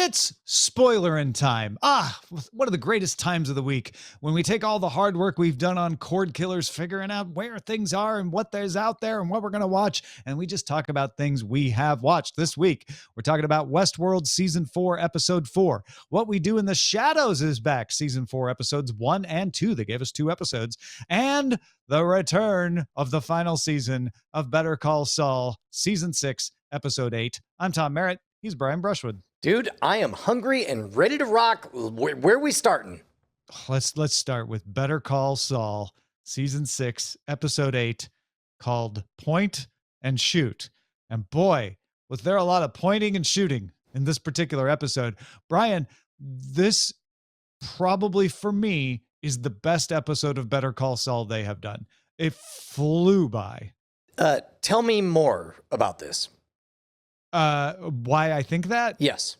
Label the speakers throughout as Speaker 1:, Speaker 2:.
Speaker 1: It's Spoilerin time. One of the greatest times of the week when we take all the hard work we've done on Cordkillers, figuring out where things are and what there's out there and what we're going to watch, and we just talk about things we have watched this week. We're talking about Westworld Season 4, Episode 4. What We Do in the Shadows is back, Season 4, Episodes 1 and 2. They gave us 2 episodes. And the return of the final season of Better Call Saul, Season 6, Episode 8. I'm Tom Merritt. He's Brian Brushwood.
Speaker 2: Dude, I am hungry and ready to rock. Where are we starting?
Speaker 1: Let's start with Better Call Saul, Season 6, Episode 8, called Point and Shoot. And boy, was there a lot of pointing and shooting in this particular episode. Brian, this probably for me is the best episode of Better Call Saul they have done. It flew by.
Speaker 2: Tell me more about this.
Speaker 1: Why I think that?
Speaker 2: Yes.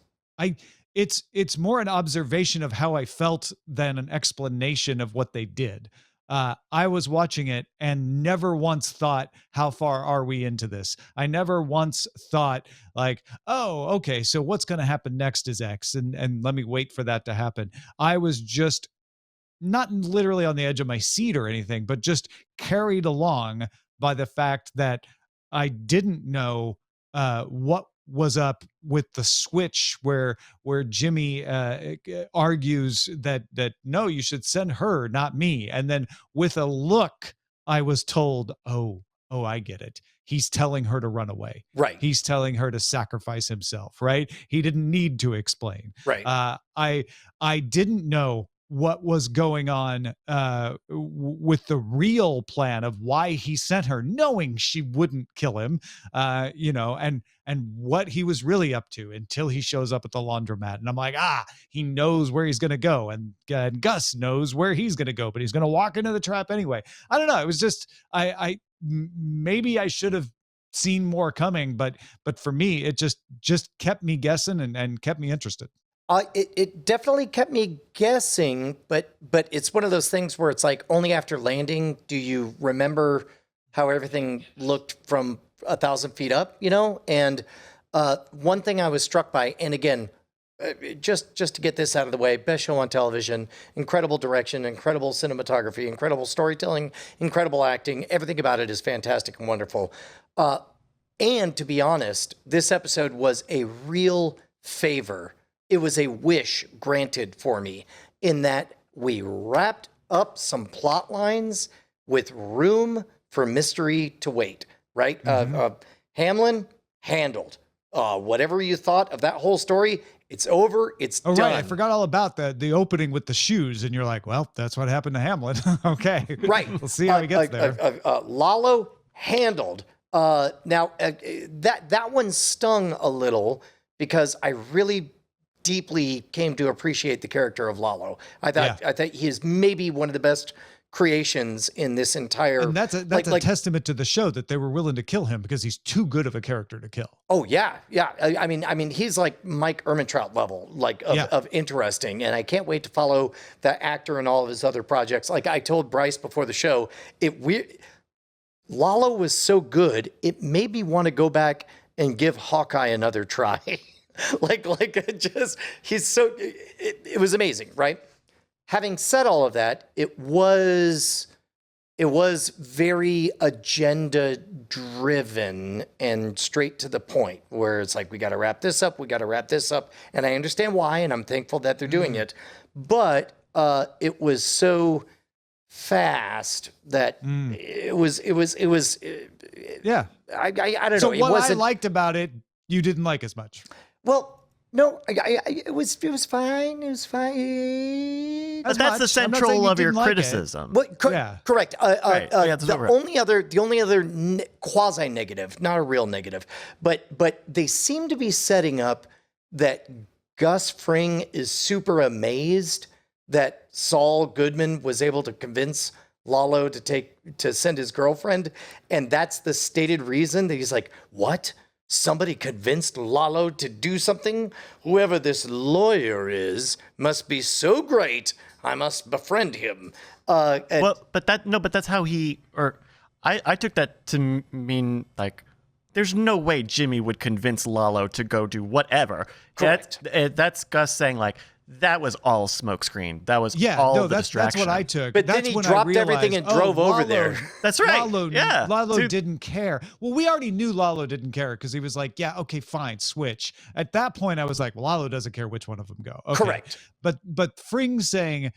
Speaker 1: It's more an observation of how I felt than an explanation of what they did. I was watching it and never once thought, how far are we into this? I never once thought like, oh, okay, so what's going to happen next is X and let me wait for that to happen. I was just not literally on the edge of my seat or anything, but just carried along by the fact that I didn't know what was up with the switch where Jimmy argues that no, you should send her, not me. And then with a look, I was told, oh, I get it. He's telling her to run away.
Speaker 2: Right.
Speaker 1: He's telling her to sacrifice himself. Right. He didn't need to explain.
Speaker 2: Right.
Speaker 1: I didn't know what was going on with the real plan of why he sent her, knowing she wouldn't kill him, and what he was really up to until he shows up at the laundromat. And I'm like, he knows where he's going to go. And Gus knows where he's going to go, but he's going to walk into the trap anyway. I don't know. It was just, maybe I should have seen more coming, but for me, it just kept me guessing and kept me interested.
Speaker 2: It definitely kept me guessing, but it's one of those things where it's like only after landing do you remember how everything looked from 1,000 feet up, And one thing I was struck by, and again, just to get this out of the way, best show on television, incredible direction, incredible cinematography, incredible storytelling, incredible acting. Everything about it is fantastic and wonderful. And to be honest, this episode was a real favor. It was a wish granted for me in that we wrapped up some plot lines with room for mystery to wait, right? Mm-hmm. Hamlin handled. Whatever you thought of that whole story, it's over. It's done.
Speaker 1: Right. I forgot all about the opening with the shoes. And you're like, well, that's what happened to Hamlin. Okay.
Speaker 2: Right.
Speaker 1: We'll see how he gets there.
Speaker 2: Lalo handled. Now, that one stung a little because I really deeply came to appreciate the character of Lalo. I thought he is maybe one of the best creations in this entire.
Speaker 1: And that's a testament to the show that they were willing to kill him because he's too good of a character to kill.
Speaker 2: Oh yeah. I mean, he's like Mike Ehrmantraut level, of interesting, and I can't wait to follow that actor and all of his other projects. Like I told Bryce before the show, Lalo was so good, it made me want to go back and give Hawkeye another try. It was amazing, right? Having said all of that, it was very agenda driven and straight to the point where it's like, we got to wrap this up. And I understand why. And I'm thankful that they're doing it, but it was so fast that it was
Speaker 1: yeah.
Speaker 2: I don't know.
Speaker 1: So what I liked about it, you didn't like as much.
Speaker 2: Well, no, it was fine. It was fine.
Speaker 3: But that's the central of your criticism.
Speaker 2: Well, correct.
Speaker 3: Right.
Speaker 2: The only other quasi negative, not a real negative, but they seem to be setting up that Gus Fring is super amazed that Saul Goodman was able to convince Lalo to send his girlfriend, and that's the stated reason that he's like, what? Somebody convinced Lalo to do something? Whoever this lawyer is must be so great, I must befriend him.
Speaker 3: But that's how I took that to mean like there's no way Jimmy would convince Lalo to go do whatever.
Speaker 2: Correct.
Speaker 3: That's Gus saying like, that was all smokescreen. That was all the distraction.
Speaker 1: That's what I took.
Speaker 2: But
Speaker 1: that's
Speaker 2: then he
Speaker 1: when
Speaker 2: dropped
Speaker 1: I realized,
Speaker 2: everything and drove over there.
Speaker 3: That's right.
Speaker 1: Lalo didn't care. Well, we already knew Lalo didn't care because he was like, yeah, okay, fine, switch. At that point, I was like, well, Lalo doesn't care which one of them go. Okay.
Speaker 2: Correct.
Speaker 1: But Fring saying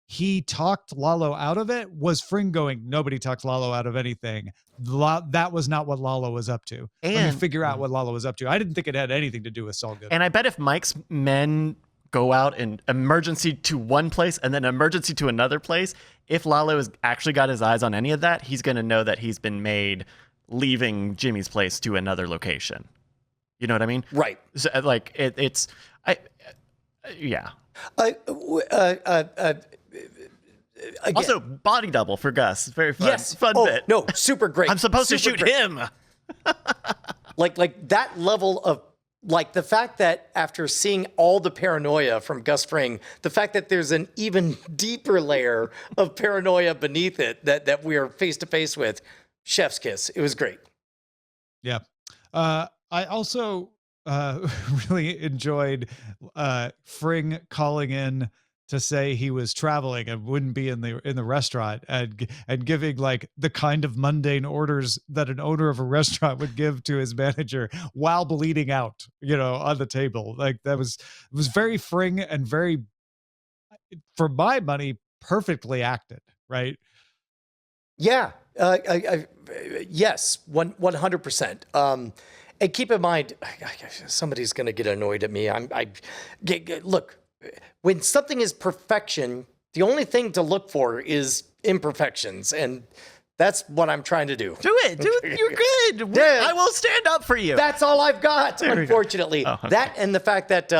Speaker 1: he talked Lalo out of it was Fring going, nobody talked Lalo out of anything. That was not what Lalo was up to. Let me figure out what Lalo was up to. I didn't think it had anything to do with Saul Goodman.
Speaker 3: And I bet if Mike's men go out in emergency to one place and then emergency to another place, if Lalo has actually got his eyes on any of that, he's going to know that he's been made leaving Jimmy's place to another location. You know what I mean?
Speaker 2: Right.
Speaker 3: So, yeah.
Speaker 2: Again.
Speaker 3: Also, body double for Gus. Very fun.
Speaker 2: Yes.
Speaker 3: Fun bit.
Speaker 2: No, super great.
Speaker 3: I'm supposed to shoot him.
Speaker 2: like that level of, like, the fact that after seeing all the paranoia from Gus Fring, the fact that there's an even deeper layer of paranoia beneath it that we are face to face with, chef's kiss. It was great.
Speaker 1: Yeah. I also really enjoyed Fring calling in to say he was traveling and wouldn't be in the restaurant, and giving like the kind of mundane orders that an owner of a restaurant would give to his manager while bleeding out, on the table. Like it was very Fring and very, for my money, perfectly acted, right?
Speaker 2: Yeah. Yes, 100%. And keep in mind, somebody's going to get annoyed at me. Look, when something is perfection, the only thing to look for is imperfections, and that's what I'm trying to do.
Speaker 3: Do it. You're good. I will stand up for you.
Speaker 2: That's all I've got, unfortunately. Oh, okay. That and the fact that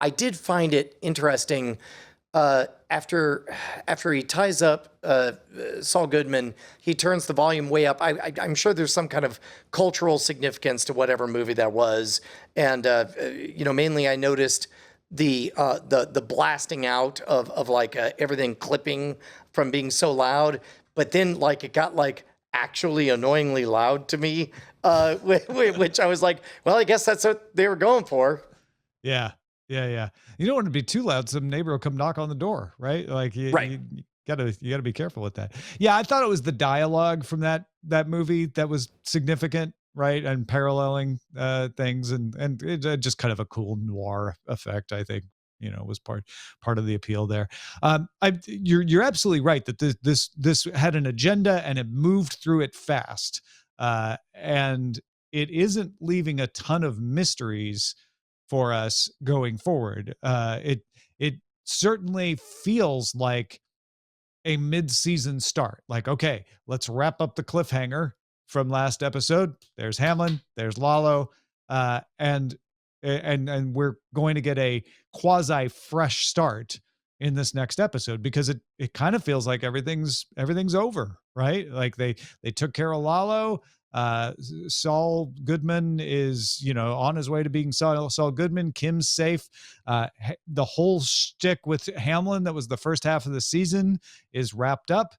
Speaker 2: I did find it interesting. After he ties up Saul Goodman, he turns the volume way up. I'm sure there's some kind of cultural significance to whatever movie that was, and mainly I noticed the blasting out of like everything clipping from being so loud, but then like it got like actually annoyingly loud to me, which I was like, well, I guess that's what they were going for.
Speaker 1: Yeah. Yeah. You don't want to be too loud. Some neighbor will come knock on the door, right? Like you gotta be careful with that. Yeah. I thought it was the dialogue from that movie that was significant, right? And paralleling things and it just kind of a cool noir effect, I think, was part of the appeal there. You're absolutely right that this had an agenda and it moved through it fast. And it isn't leaving a ton of mysteries for us going forward. It certainly feels like a mid-season start. Like, okay, let's wrap up the cliffhanger from last episode. There's Hamlin, there's Lalo, and we're going to get a quasi fresh start in this next episode, because it kind of feels like everything's over, right? Like they took care of Lalo. Saul Goodman is, on his way to being Saul Goodman. Kim's safe. The whole shtick with Hamlin that was the first half of the season is wrapped up.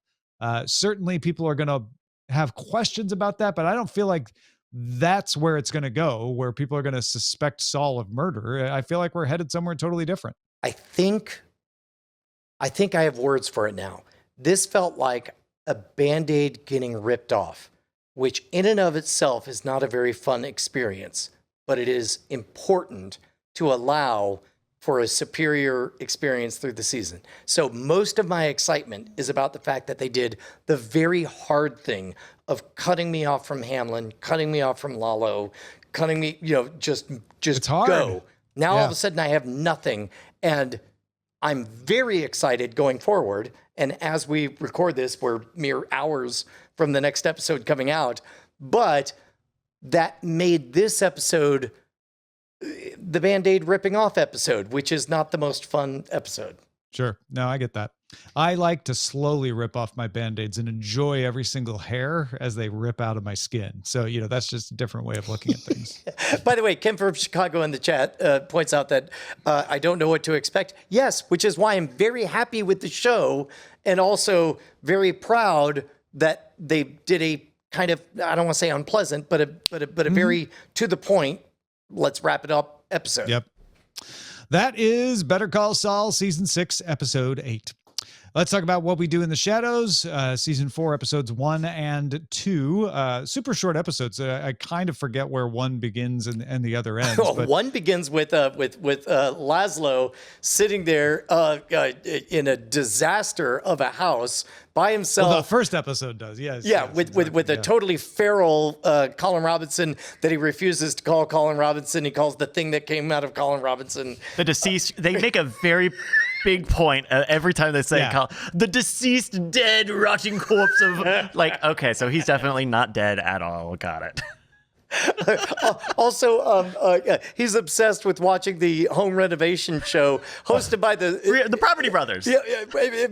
Speaker 1: Certainly people are going to have questions about that, but I don't feel like that's where it's going to go, where people are going to suspect Saul of murder. I feel like we're headed somewhere totally different. I
Speaker 2: think I have words for it now. This felt like a Band-Aid getting ripped off, which in and of itself is not a very fun experience, but it is important to allow for a superior experience through the season. So most of my excitement is about the fact that they did the very hard thing of cutting me off from Hamlin, cutting me off from Lalo, cutting me, just
Speaker 1: it's hard.
Speaker 2: Go. Now all of a sudden I have nothing, and I'm very excited going forward. And as we record this, we're mere hours from the next episode coming out. But that made this episode the Band-Aid ripping off episode, which is not the most fun episode.
Speaker 1: Sure. No, I get that. I like to slowly rip off my Band-Aids and enjoy every single hair as they rip out of my skin. So, that's just a different way of looking at things.
Speaker 2: By the way, Kim from Chicago in the chat points out that I don't know what to expect. Yes, which is why I'm very happy with the show and also very proud that they did a kind of, I don't want to say unpleasant, but a very to the point, let's wrap it up episode.
Speaker 1: Yep. That is Better Call Saul, Season 6, Episode 8. Let's talk about What We Do in the Shadows, Season 4, Episodes 1 and 2. Super short episodes. I kind of forget where one begins and the other ends. But
Speaker 2: One begins with Laszlo sitting there in a disaster of a house by himself.
Speaker 1: well, the first episode does, yes.
Speaker 2: Yeah,
Speaker 1: yes,
Speaker 2: with
Speaker 1: exactly,
Speaker 2: a totally feral Colin Robinson that he refuses to call Colin Robinson. He calls the thing that came out of Colin Robinson.
Speaker 3: The deceased. They make a very big point every time they say the deceased, dead, rotting corpse of like. Okay, so he's definitely not dead at all. Got it.
Speaker 2: Also, he's obsessed with watching the home renovation show hosted by
Speaker 3: The Property Brothers.
Speaker 2: Yeah,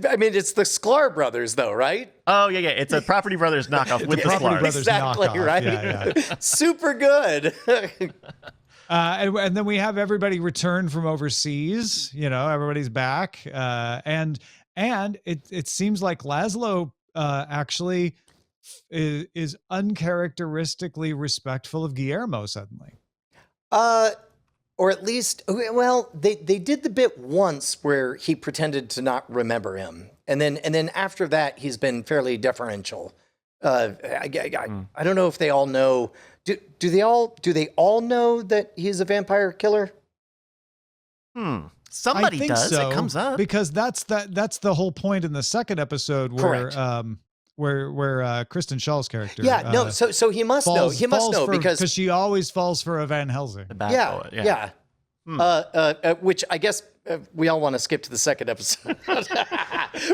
Speaker 2: I mean, it's the Sklar brothers, though, right?
Speaker 3: Oh yeah. It's a Property Brothers knockoff with the
Speaker 1: Property
Speaker 3: Sklars.
Speaker 1: Brothers
Speaker 2: Exactly,
Speaker 1: knockoff.
Speaker 2: right?
Speaker 1: Yeah.
Speaker 2: Super good.
Speaker 1: And then we have everybody return from overseas. Everybody's back. And it seems like Laszlo actually is uncharacteristically respectful of Guillermo suddenly.
Speaker 2: Or at least, well, they did the bit once where he pretended to not remember him, and then after that he's been fairly deferential. I don't know if they all know. Do they all know that he's a vampire killer?
Speaker 3: Somebody
Speaker 1: I think
Speaker 3: does.
Speaker 1: so,
Speaker 3: It comes up
Speaker 1: because that's the whole point in the second episode where
Speaker 2: Correct.
Speaker 1: Where Kristen Shaw's character.
Speaker 2: Yeah, no. So he must know. He must know because
Speaker 1: she always falls for a Van Helsing.
Speaker 3: The bad
Speaker 2: yeah,
Speaker 3: bullet,
Speaker 2: yeah. Which I guess we all want to skip to the second episode.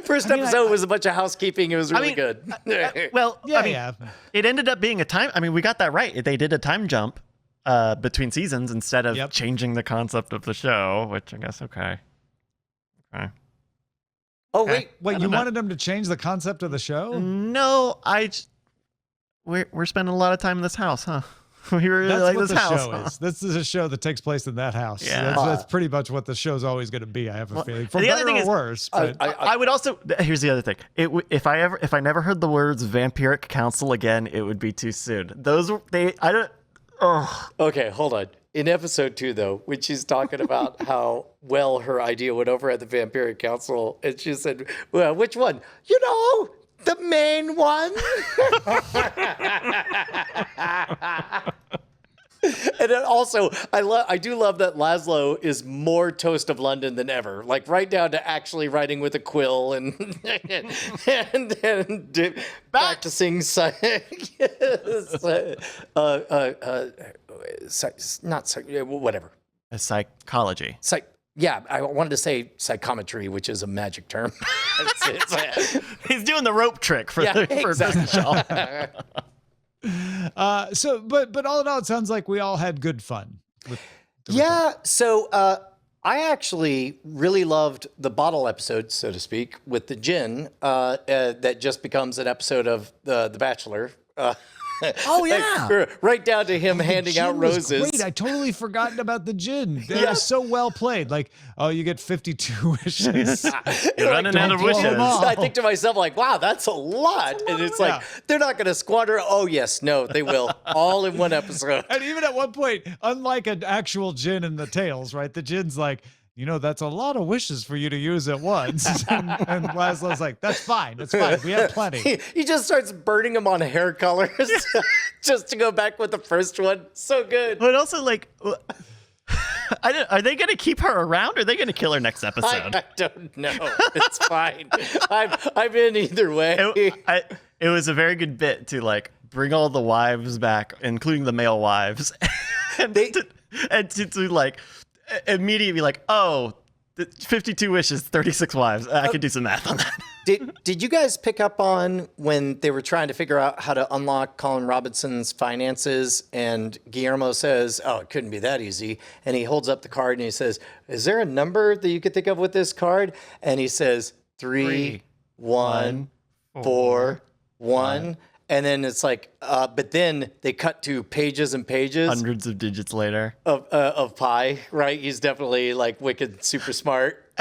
Speaker 2: First episode was a bunch of housekeeping. It was really good.
Speaker 3: Well,
Speaker 1: Yeah,
Speaker 3: it ended up being a time. I mean, we got that right. They did a time jump between seasons instead of changing the concept of the show, which I guess okay.
Speaker 2: Oh wait,
Speaker 1: you wanted them to change the concept of the show?
Speaker 3: No, we're spending a lot of time in this house, huh? We really
Speaker 1: That's
Speaker 3: like
Speaker 1: what
Speaker 3: this
Speaker 1: the
Speaker 3: house.
Speaker 1: show
Speaker 3: Huh?
Speaker 1: is. This is a show that takes place in that house.
Speaker 3: Yeah.
Speaker 1: That's pretty much what the show's always going to be. I have a feeling, for
Speaker 3: the other
Speaker 1: better
Speaker 3: thing
Speaker 1: or
Speaker 3: is,
Speaker 1: worse. But
Speaker 3: I would also. Here's the other thing. If I never heard the words vampiric council again, it would be too soon. I don't. Oh.
Speaker 2: Okay, hold on. In episode 2, though, when she's talking about how well her idea went over at the Vampiric Council, and she said, "Well, which one? The main one." And then also, I do love that Laszlo is more Toast of London than ever. Like right down to actually writing with a quill and practicing whatever.
Speaker 3: Psychology.
Speaker 2: Yeah, I wanted to say psychometry, which is a magic term.
Speaker 3: He's doing the rope trick for
Speaker 2: exactly.
Speaker 3: Shaw.
Speaker 1: But all in all, it sounds like we all had good fun.
Speaker 2: So I actually really loved the bottle episode, so to speak, with the gin that just becomes an episode of The Bachelor.
Speaker 3: Oh yeah,
Speaker 2: right down to him handing out roses.
Speaker 1: Great, I totally forgotten about the gin. That was so well played. Like, you get 52 wishes.
Speaker 3: You're running out of wishes.
Speaker 2: I think to myself, like, wow, that's a lot. And it's like, they're not going to squander. Oh, yes, no, they will. All in one episode.
Speaker 1: And even at one point, unlike an actual gin in the tales, right? The gin's like, that's a lot of wishes for you to use at once. and Laszlo's like, that's fine. That's fine. We have plenty.
Speaker 2: He just starts burning them on hair colors just to go back with the first one. So good.
Speaker 3: But also, like, are they going to keep her around, or are they going to kill her next episode?
Speaker 2: I don't know. It's fine. I'm in either way.
Speaker 3: It was a very good bit to, like, bring all the wives back, including the male wives, and to like, immediately be like, oh, 52 wishes, 36 wives. I could do some math on that.
Speaker 2: Did you guys pick up on when they were trying to figure out how to unlock Colin Robinson's finances, and Guillermo says, oh, it couldn't be that easy. And he holds up the card and he says, is there a number that you could think of with this card? And he says, 3, 1, 4, 1. And then it's like, but then they cut to pages and pages.
Speaker 3: Hundreds of digits later.
Speaker 2: Of pi, right? He's definitely like wicked, super smart.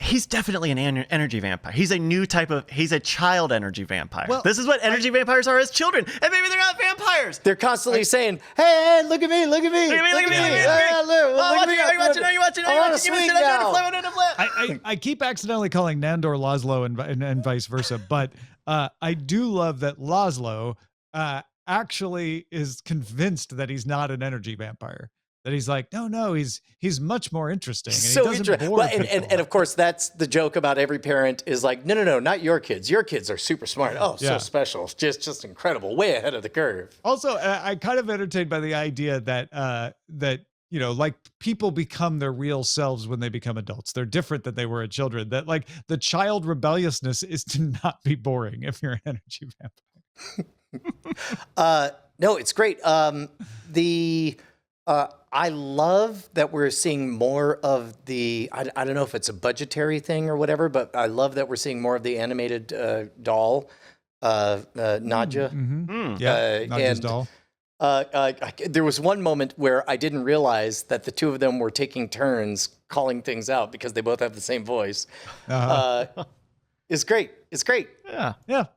Speaker 3: He's definitely an energy vampire. He's a child energy vampire.
Speaker 1: Well,
Speaker 3: this is what energy vampires are as children. And maybe they're not vampires.
Speaker 2: They're constantly saying, hey, look at me, look at me.
Speaker 3: Look at me. Are you watching? Are you watching?
Speaker 2: I want to swing now.
Speaker 1: I keep accidentally calling Nandor Laszlo and vice versa, but I do love that Laszlo actually is convinced that he's not an energy vampire. That he's like, no, he's much more interesting. And
Speaker 2: So
Speaker 1: he doesn't bore
Speaker 2: well,
Speaker 1: people.
Speaker 2: and of course, that's the joke about every parent is like, no, not your kids. Your kids are super smart. Oh, so special. Just incredible. Way ahead of the curve.
Speaker 1: Also, I kind of entertained by the idea that like people become their real selves when they become adults. They're different than they were as children. That like the child rebelliousness is to not be boring if you're an energy vampire.
Speaker 2: No, it's great. I love that we're seeing more of the, I don't know if it's a budgetary thing or whatever, but I love that we're seeing more of the animated doll, Nadja.
Speaker 1: Mm-hmm. Yeah, Nadja's doll.
Speaker 2: There was one moment where I didn't realize that the two of them were taking turns calling things out because they both have the same voice. It's great. It's great.
Speaker 1: Yeah. It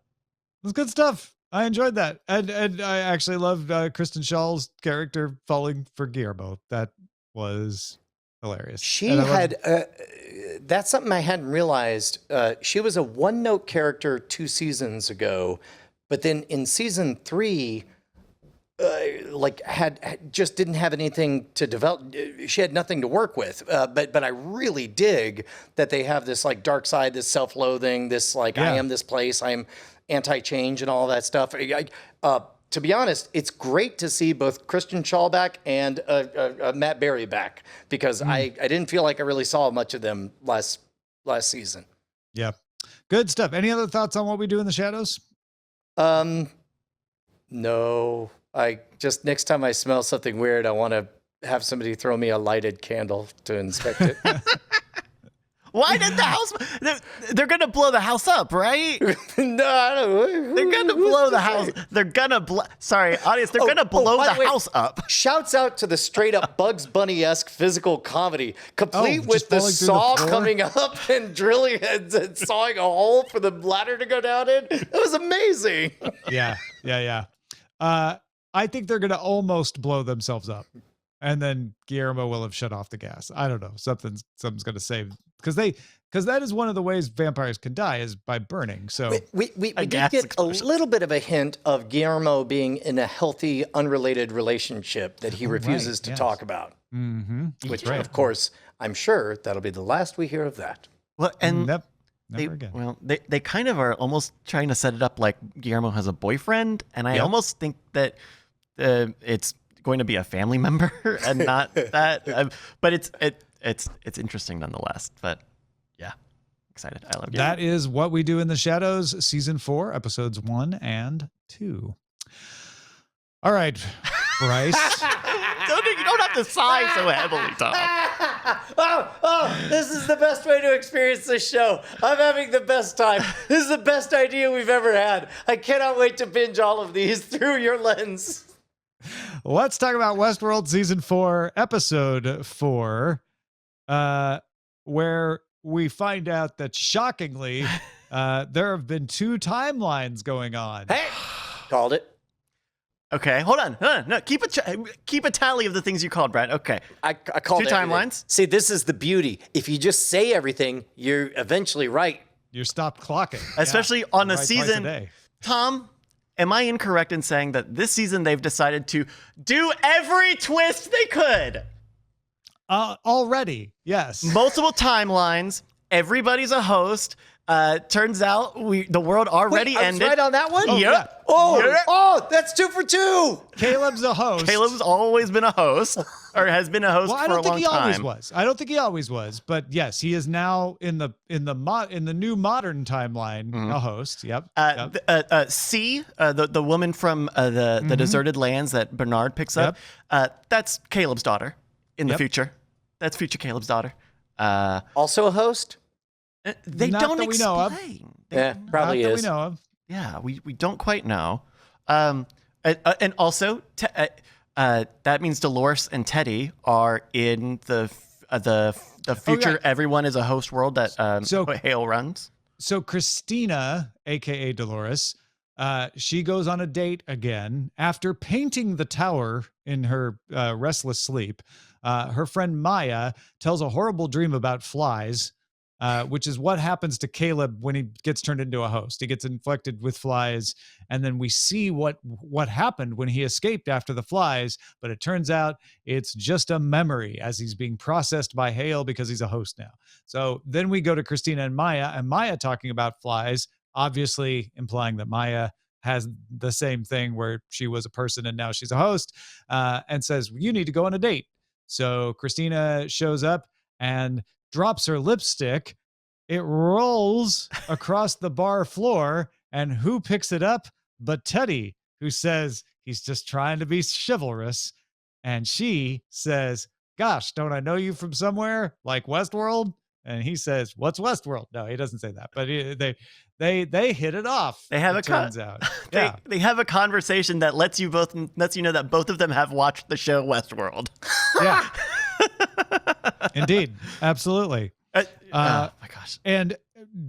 Speaker 1: was good stuff. I enjoyed that. And I actually loved Kristen Schall's character falling for Guillermo. That was hilarious.
Speaker 2: She had, that's something I hadn't realized. She was a one-note character 2 seasons ago, but then in season 3, just didn't have anything to develop. She had nothing to work with. But I really dig that they have this like dark side, this self-loathing, this like, I am this place, I am anti-change and all that stuff. To be honest, it's great to see both Christian Schall back and Matt Berry back because I didn't feel like I really saw much of them last season.
Speaker 1: Yeah. Good stuff. Any other thoughts on what we do in the shadows?
Speaker 2: No. I just, next time I smell something weird, I want to have somebody throw me a lighted candle to inspect it.
Speaker 3: Why did the house? They're gonna blow the house up, right?
Speaker 2: No, I don't know.
Speaker 3: They're gonna blow the house. They're gonna blow. Sorry, audience. They're gonna blow the house up.
Speaker 2: Shouts out to the straight up Bugs Bunny-esque physical comedy, complete with the
Speaker 1: falling through the
Speaker 2: saw
Speaker 1: floor?
Speaker 2: coming up and drilling and sawing a hole for the ladder to go down in. It was amazing.
Speaker 1: Yeah. I think they're gonna almost blow themselves up. And then Guillermo will have shut off the gas. I don't know. Something's going to save because that is one of the ways vampires can die is by burning. So
Speaker 2: we did get a little bit of a hint of Guillermo being in a healthy, unrelated relationship that he refuses to talk about.
Speaker 1: Mm-hmm.
Speaker 2: Which, of course, I'm sure that'll be the last we hear of that.
Speaker 3: Well, and
Speaker 1: never again.
Speaker 3: Well, they kind of are almost trying to set it up like Guillermo has a boyfriend, and I almost think that it's going to be a family member and not that. But it's interesting nonetheless. But yeah, excited. I love it.
Speaker 1: That is What We Do in the Shadows, season 4, episodes 1 and 2. All right, Bryce.
Speaker 3: You don't have to sigh so heavily, Tom.
Speaker 2: This is the best way to experience this show. I'm having the best time. This is the best idea we've ever had. I cannot wait to binge all of these through your lens.
Speaker 1: Let's talk about Westworld season 4, episode 4, where we find out that shockingly, there have been 2 timelines going on.
Speaker 2: Hey, called it.
Speaker 3: Okay, hold on. No, keep a tally of the things you called, Brad. Okay,
Speaker 2: I called
Speaker 3: 2 timelines.
Speaker 2: See, this is the beauty. If you just say everything, you're eventually right.
Speaker 1: You're stopped clocking,
Speaker 3: especially on a
Speaker 1: right
Speaker 3: season.
Speaker 1: Twice a day.
Speaker 3: Tom, am I incorrect in saying that this season they've decided to do every twist they could?
Speaker 1: Already, yes.
Speaker 3: Multiple timelines. Everybody's a host. Turns out the world already ended.
Speaker 2: I was right on that one?
Speaker 3: Yep.
Speaker 1: Yeah.
Speaker 2: Oh, that's 2 for 2.
Speaker 1: Caleb's a host.
Speaker 3: Caleb's always been a host, or has been a host
Speaker 1: well,
Speaker 3: for a long time.
Speaker 1: I don't think he always was, but yes, he is now in the new modern timeline a host. Yep.
Speaker 3: C, the woman from the deserted lands that Bernard picks up. That's Caleb's daughter in the future. That's future Caleb's daughter.
Speaker 2: Also a host?
Speaker 3: They
Speaker 1: Not
Speaker 3: don't
Speaker 1: that we know of.
Speaker 3: explain.
Speaker 2: Yeah, probably
Speaker 1: Not
Speaker 2: is.
Speaker 1: that we know of.
Speaker 3: Yeah, we don't quite know. And also, that means Dolores and Teddy are in the the future
Speaker 1: yeah.
Speaker 3: everyone is a host world that
Speaker 1: So-
Speaker 3: Hale runs.
Speaker 1: So Christina, aka Dolores, she goes on a date again after painting the tower in her restless sleep. Her friend Maya tells a horrible dream about flies, which is what happens to Caleb when he gets turned into a host. He gets infected with flies, and then we see what happened when he escaped after the flies. But it turns out it's just a memory as he's being processed by Hale because he's a host now. So then we go to Christina and Maya talking about flies, obviously implying that Maya has the same thing where she was a person and now she's a host, and says, you need to go on a date. So Christina shows up and drops her lipstick. It rolls across the bar floor, and who picks it up but Teddy, who says he's just trying to be chivalrous. And she says, gosh, don't I know you from somewhere, like Westworld? And he says, what's Westworld? No, he doesn't say that, but they hit it off.
Speaker 3: They have
Speaker 1: it turns out. Yeah.
Speaker 3: They have a conversation that lets you know that both of them have watched the show Westworld.
Speaker 1: Yeah. Indeed. Absolutely.
Speaker 3: Oh my gosh.
Speaker 1: And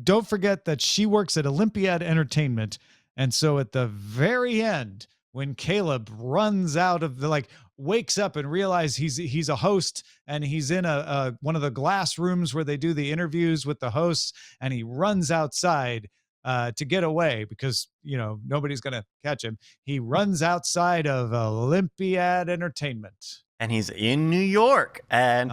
Speaker 1: don't forget that she works at Olympiad Entertainment. And so at the very end, when Caleb runs out of wakes up and realizes he's a host, and he's in a one of the glass rooms where they do the interviews with the hosts, and he runs outside to get away because nobody's gonna catch him. He runs outside of Olympiad Entertainment.
Speaker 3: And he's in New York, and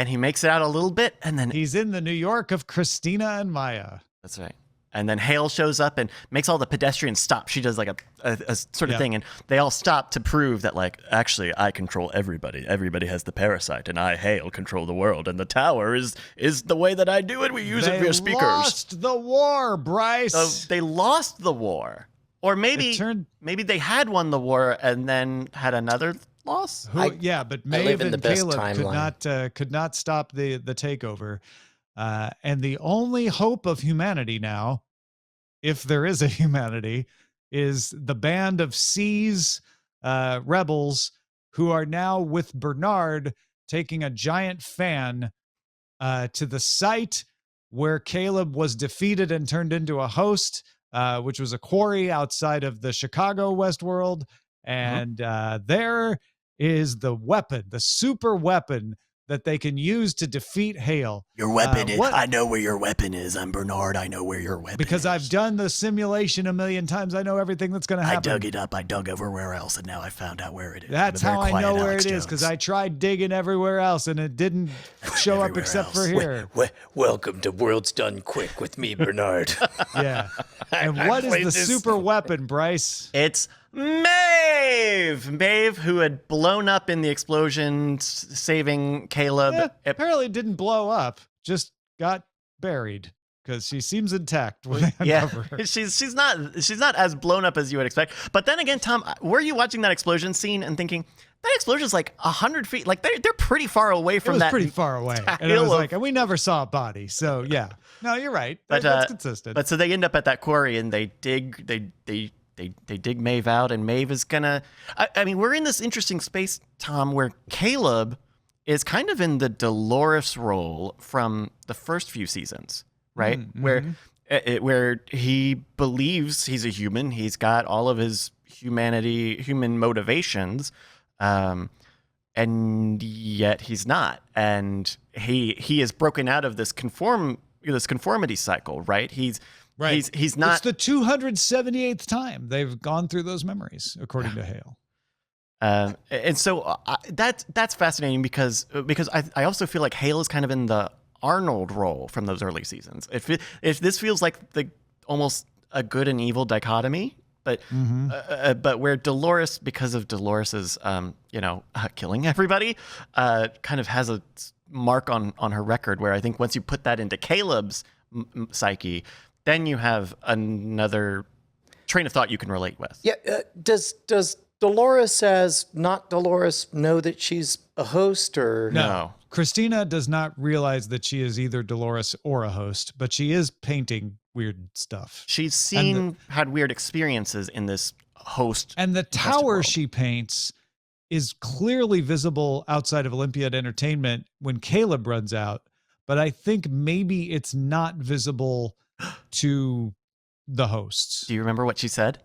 Speaker 3: he makes it out a little bit, and then
Speaker 1: he's in the New York of Christina and Maya.
Speaker 3: That's right. And then Hale shows up and makes all the pedestrians stop. She does like a sort of thing, and they all stop to prove that, actually, I control everybody. Everybody has the parasite, and I, Hale, control the world. And the tower is the way that I do it. We use it via speakers. They
Speaker 1: lost the war, Bryce.
Speaker 3: So they lost the war, or maybe they had won the war and then had another loss.
Speaker 1: But Maeve and Caleb could not stop the takeover. And the only hope of humanity now, if there is a humanity, is the band of C's rebels who are now with Bernard taking a giant fan to the site where Caleb was defeated and turned into a host, which was a quarry outside of the Chicago Westworld. And there is the weapon, the super weapon that they can use to defeat Hale.
Speaker 3: Your weapon is, I know where your weapon is. I'm Bernard. I know where your weapon is.
Speaker 1: Because I've done the simulation a million times. I know everything that's going to happen.
Speaker 3: I dug it up. I dug everywhere else, and now I found out where it is.
Speaker 1: That's how I know where it is, because I tried digging everywhere else, and it didn't show up except for here.
Speaker 2: Welcome to World's Done Quick with me, Bernard.
Speaker 1: Yeah. And what is the super weapon, Bryce?
Speaker 3: It's Maeve! Maeve, who had blown up in the explosion, saving Caleb.
Speaker 1: Apparently didn't blow up, just got buried, because she seems intact when they uncover her.
Speaker 3: She's not as blown up as you would expect. But then again, Tom, were you watching that explosion scene and thinking, that explosion's like 100 feet, like they're pretty far away from that.
Speaker 1: It was pretty far away. And it was like, and we never saw a body. So yeah. No, you're right. That's consistent.
Speaker 3: But so they end up at that quarry and they dig Maeve out, and Maeve is gonna. I mean, we're in this interesting space, Tom, where Caleb is kind of in the Dolores role from the first few seasons, right?
Speaker 1: Mm-hmm.
Speaker 3: Where he believes he's a human, he's got all of his human motivations, and yet he's not, and he is broken out of this conformity cycle, right? He's not.
Speaker 1: It's the 278th time they've gone through those memories, according to Hale.
Speaker 3: And so that's fascinating because I also feel like Hale is kind of in the Arnold role from those early seasons. If this feels like almost a good and evil dichotomy, but where Dolores, because of Dolores's killing everybody, kind of has a mark on her record, where I think once you put that into Caleb's psyche, then you have another train of thought you can relate with.
Speaker 2: Yeah. Does Dolores, as not Dolores, know that she's a host, or
Speaker 3: no?
Speaker 1: Christina does not realize that she is either Dolores or a host, but she is painting weird stuff.
Speaker 3: She's had weird experiences in this host.
Speaker 1: And the tower she paints is clearly visible outside of Olympiad Entertainment when Caleb runs out, but I think maybe it's not visible to the hosts.
Speaker 3: Do you remember what she said?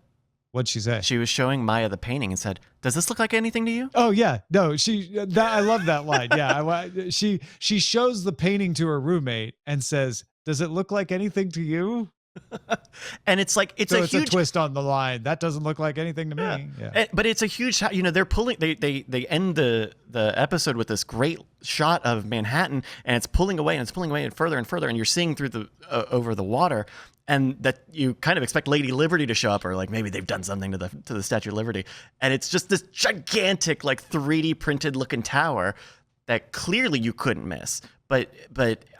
Speaker 1: What'd she say?
Speaker 3: She was showing Maya the painting and said, "Does this look like anything to you?"
Speaker 1: Oh yeah, no, I love that line. Yeah, she shows the painting to her roommate and says, "Does it look like anything to you?"
Speaker 3: And it's like it's
Speaker 1: So
Speaker 3: a
Speaker 1: it's
Speaker 3: huge
Speaker 1: a twist on the line. That doesn't look like anything to me. Yeah.
Speaker 3: But it's a huge shot. They're pulling. They end the episode with this great shot of Manhattan, and it's pulling away and further and further, and you're seeing through the over the water, and that you kind of expect Lady Liberty to show up, or like maybe they've done something to the Statue of Liberty, and it's just this gigantic like 3D printed looking tower that clearly you couldn't miss. But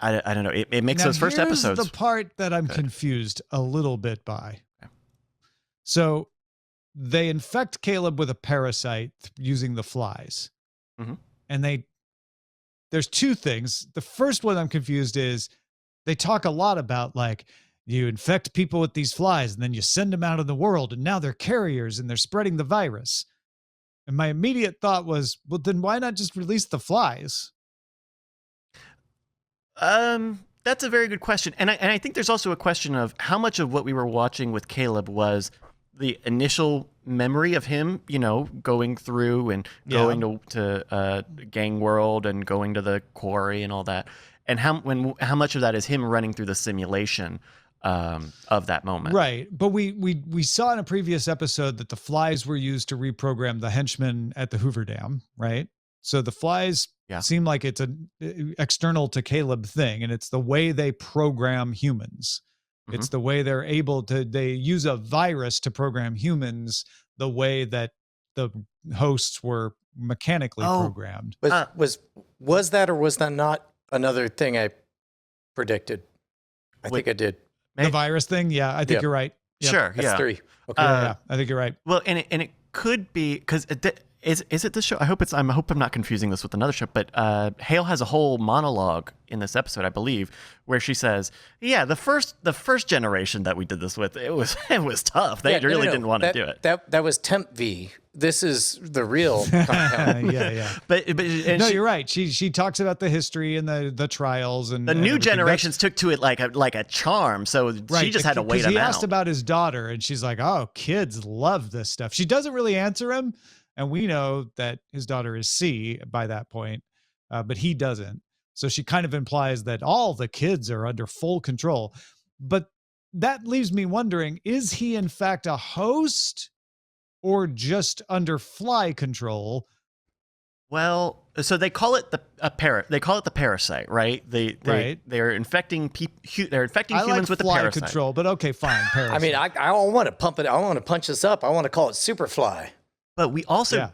Speaker 3: I don't know. It makes
Speaker 1: Now,
Speaker 3: those first
Speaker 1: here's
Speaker 3: episodes.
Speaker 1: the part that I'm confused a little bit by. So they infect Caleb with a parasite using the flies.
Speaker 3: Mhm.
Speaker 1: And there's two things. The first one I'm confused is they talk a lot about like you infect people with these flies and then you send them out in the world and now they're carriers and they're spreading the virus. And my immediate thought was, well, then why not just release the flies?
Speaker 3: That's a very good question, and I think there's also a question of how much of what we were watching with Caleb was the initial memory of him, going through and going to Gang World and going to the quarry and all that, and how much of that is him running through the simulation of that moment.
Speaker 1: Right. But we saw in a previous episode that the flies were used to reprogram the henchmen at the Hoover Dam, right? So the flies seem like it's an external to Caleb thing, and it's the way they program humans. Mm-hmm. It's the way they use a virus to program humans the way that the hosts were mechanically programmed.
Speaker 2: Was that or was that not another thing I predicted? I think I did.
Speaker 1: The virus thing? Yeah, I think you're right. Yep.
Speaker 3: Sure,
Speaker 2: That's 3. Okay.
Speaker 1: Yeah, I think you're right.
Speaker 3: Well, and it could be because is it this show? I hope I'm not confusing this with another show. But Hale has a whole monologue in this episode, I believe, where she says, "Yeah, the first generation that we did this with, it was tough. They really didn't want to do it.
Speaker 2: That was Temp V. This is the real compound."
Speaker 1: Yeah.
Speaker 3: But
Speaker 1: you're right. She talks about the history and the trials and
Speaker 3: the new generations took to it like a charm. So she just had to wait him out.
Speaker 1: He asked about his daughter, and she's like, "Oh, kids love this stuff." She doesn't really answer him. And we know that his daughter is C by that point, but he doesn't. So she kind of implies that all the kids are under full control. But that leaves me wondering, is he in fact a host or just under fly control?
Speaker 3: Well, so they call it They call it the parasite, right? They're infecting people. They're infecting humans with the parasite.
Speaker 1: Control, but okay, fine. Parasite.
Speaker 2: I mean, I don't want to pump it. I want to punch this up. I want to call it Superfly.
Speaker 3: But we also,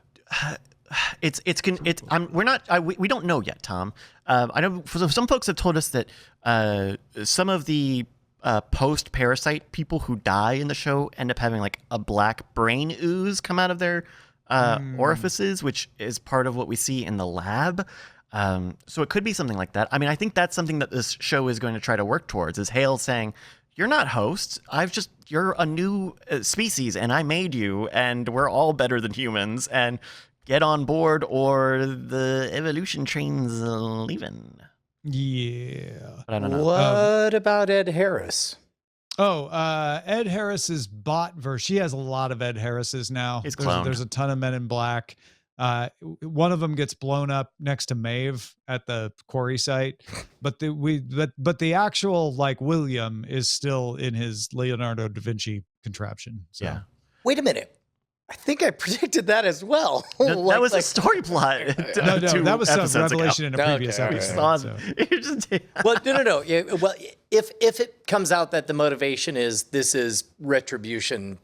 Speaker 3: we don't know yet, Tom. I know some folks have told us that some of the post-parasite people who die in the show end up having like a black brain ooze come out of their orifices, which is part of what we see in the lab. So it could be something like that. I mean, I think that's something that this show is going to try to work towards, is Hale saying, "You're not hosts. You're a new species, and I made you, and we're all better than humans, and get on board, or the evolution train's leaving."
Speaker 1: Yeah.
Speaker 3: But I don't know.
Speaker 2: What about Ed Harris?
Speaker 1: Ed Harris's bot version. She has a lot of Ed Harrises now.
Speaker 3: He's cloned.
Speaker 1: There's a ton of Men in Black. One of them gets blown up next to Maeve at the quarry site, but the actual like William is still in his Leonardo da Vinci contraption. So.
Speaker 3: Yeah.
Speaker 2: Wait a minute. I think I predicted that as well.
Speaker 3: That was a story plot.
Speaker 1: No, that was some revelation in a previous episode.
Speaker 2: Well, no. Yeah, well, if it comes out that the motivation is this is retribution,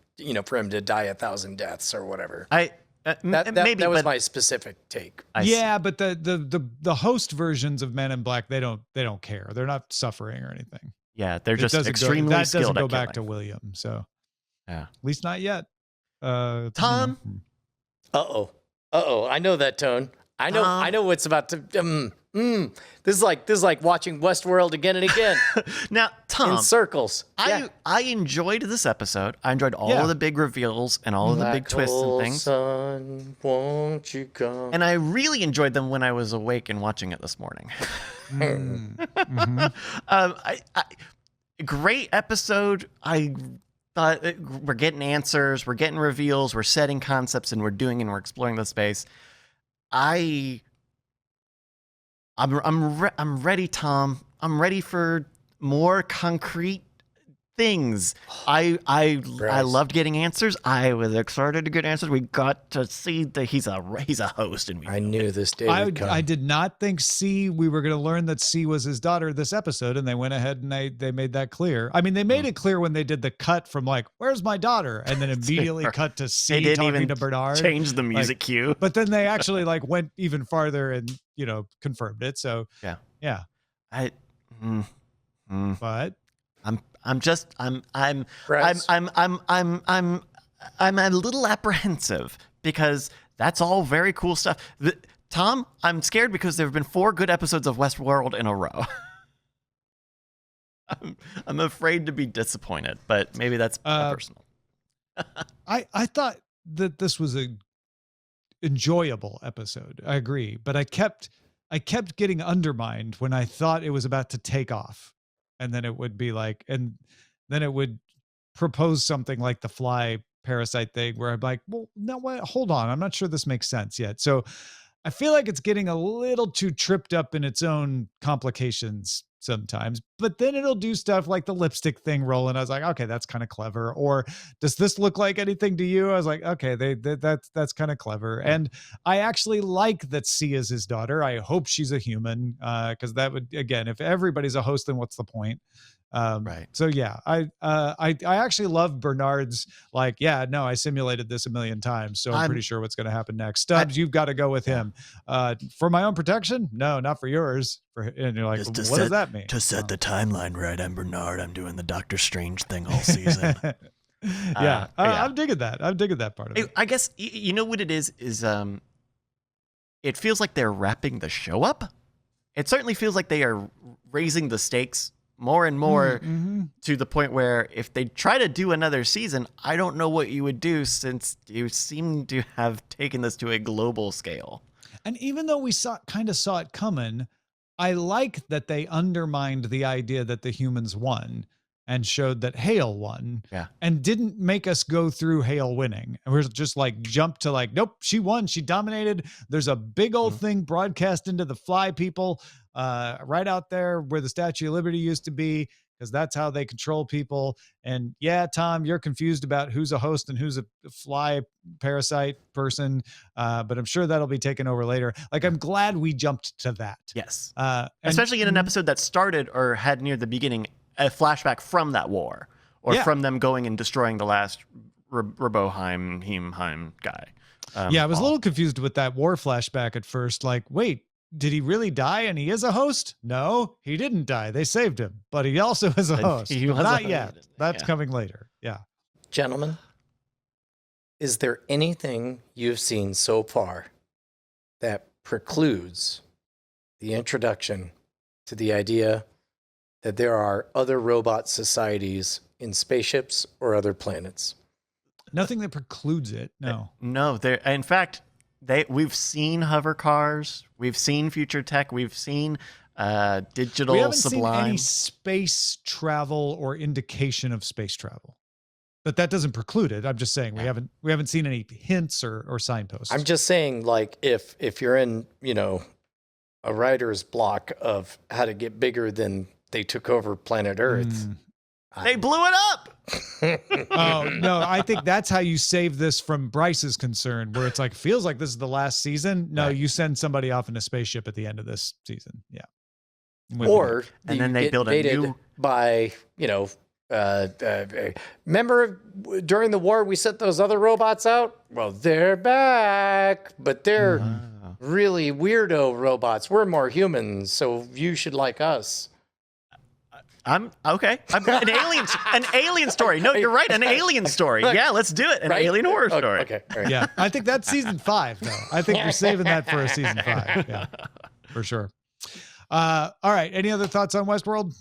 Speaker 2: for him to die 1,000 deaths or whatever. That was my specific take.
Speaker 1: But the host versions of Men in Black, they don't care. They're not suffering or anything.
Speaker 3: Yeah, they're just extremely skilled.
Speaker 1: That doesn't go back to William. So
Speaker 3: yeah,
Speaker 1: at least not yet.
Speaker 3: Tom.
Speaker 2: Uh-oh. I know that tone. I know what's about to. This is like watching Westworld again and again
Speaker 3: Now, Tom,
Speaker 2: in circles. Yeah.
Speaker 3: I enjoyed this episode. I enjoyed all of the big reveals and all of the big twists and things.
Speaker 2: Sun, won't you come?
Speaker 3: And I really enjoyed them when I was awake and watching it this morning. Great episode. I thought we're getting answers, we're getting reveals, we're setting concepts, and we're exploring the space. I'm ready, Tom. I'm ready for more concrete things. I loved getting answers. I was excited to get answers. We got to see that he's a host, and
Speaker 2: I knew this day would come.
Speaker 1: I did not think we were going to learn that C was his daughter this episode, and they went ahead and they made that clear. I mean, they made it clear when they did the cut from like, "Where's my daughter?" and then immediately cut to C talking to Bernard.
Speaker 3: Change the music cue.
Speaker 1: But then they actually like went even farther and confirmed it. So
Speaker 3: yeah.
Speaker 1: But
Speaker 3: I'm a little apprehensive because that's all very cool stuff. Tom, I'm scared because there have been 4 good episodes of Westworld in a row. I'm afraid to be disappointed, but maybe that's personal.
Speaker 1: I thought that this was a enjoyable episode. I agree, but I kept getting undermined when I thought it was about to take off. And then it would be like, and then it would propose something like the fly parasite thing where I'm like, well, no, what? Hold on. I'm not sure this makes sense yet. So I feel like it's getting a little too tripped up in its own complications sometimes, but then it'll do stuff like the lipstick thing rolling. I was like, okay, that's kind of clever. Or does this look like anything to you? I was like, okay, that's kind of clever. And I actually like that C is his daughter. I hope she's a human, because that would, again, if everybody's a host, then what's the point?
Speaker 3: Right.
Speaker 1: So yeah, I actually love Bernard's like, yeah, no, I simulated this a million times, so I'm pretty sure what's going to happen next. Stubbs, you've got to go with him. For my own protection? No, not for yours. And you're like, what does that mean?
Speaker 3: To set the timeline right, I'm Bernard. I'm doing the Doctor Strange thing all season.
Speaker 1: I'm digging that. I'm digging that part of it.
Speaker 3: I guess you know what it is it feels like they're wrapping the show up. It certainly feels like they are raising the stakes more and more to the point where if they try to do another season, I don't know what you would do since you seem to have taken this to a global scale.
Speaker 1: And even though we kind of saw it coming, I like that they undermined the idea that the humans won and showed that Hale won.
Speaker 3: Yeah.
Speaker 1: And didn't make us go through Hale winning. And we're just like jumped to like, nope, she won. She dominated. There's a big old thing broadcast into the fly people right out there where the Statue of Liberty used to be, because that's how they control people. And yeah, Tom, you're confused about who's a host and who's a fly parasite person. But I'm sure that'll be taken over later. Like, I'm glad we jumped to that.
Speaker 3: Yes. Especially in an episode that started or had near the beginning a flashback from that war, or from them going and destroying the last Roboheim guy.
Speaker 1: I was a little confused with that war flashback at first. Like, wait, did he really die and he is a host? No, he didn't die. They saved him, but he also is a host. Not yet. That's coming later. Yeah.
Speaker 2: Gentlemen, is there anything you've seen so far that precludes the introduction to the idea that there are other robot societies in spaceships or other planets?
Speaker 1: Nothing that precludes it. No.
Speaker 3: No. In fact, we've seen hover cars, we've seen future tech, we've seen digital
Speaker 1: we haven't
Speaker 3: sublime.
Speaker 1: seen any space travel or indication of space travel, but that doesn't preclude it. I'm just saying we haven't seen any hints or signposts.
Speaker 2: I'm just saying, like, if you're in a writer's block of how to get bigger than they took over planet Earth.
Speaker 3: They blew it up.
Speaker 1: Oh, no, I think that's how you save this from Bryce's concern, where it's like, feels like this is the last season. No, you send somebody off in a spaceship at the end of this season. Yeah.
Speaker 2: Or
Speaker 3: and then they build a new
Speaker 2: by, remember during the war we sent those other robots out? Well, they're back, but they're really weirdo robots. We're more humans, so you should like us.
Speaker 3: I'm okay. An alien story. No, you're right. An alien story. Yeah, let's do it. An alien horror story.
Speaker 2: Okay. All right.
Speaker 1: Yeah, I think that's season 5, though. I think you're saving that for a season 5. Yeah, for sure. All right. Any other thoughts on Westworld?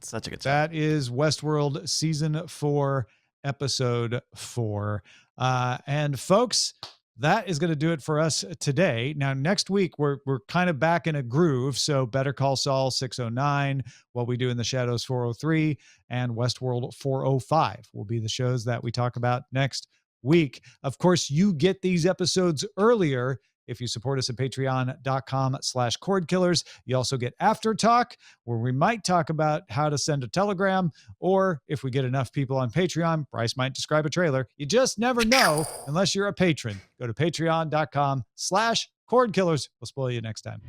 Speaker 3: Such a good show.
Speaker 1: That is Westworld season 4, episode 4. And folks, that is going to do it for us today. Now, next week, we're kind of back in a groove. So Better Call Saul 609, What We Do in the Shadows 403, and Westworld 405 will be the shows that we talk about next week. Of course, you get these episodes earlier if you support us at patreon.com/cordkillers. You also get After Talk, where we might talk about how to send a telegram, or if we get enough people on Patreon, Bryce might describe a trailer. You just never know unless you're a patron. Go to patreon.com/cordkillers. We'll spoil you next time.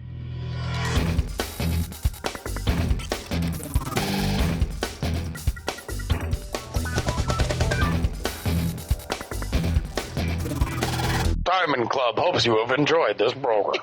Speaker 4: Diamond Club hopes you have enjoyed this program.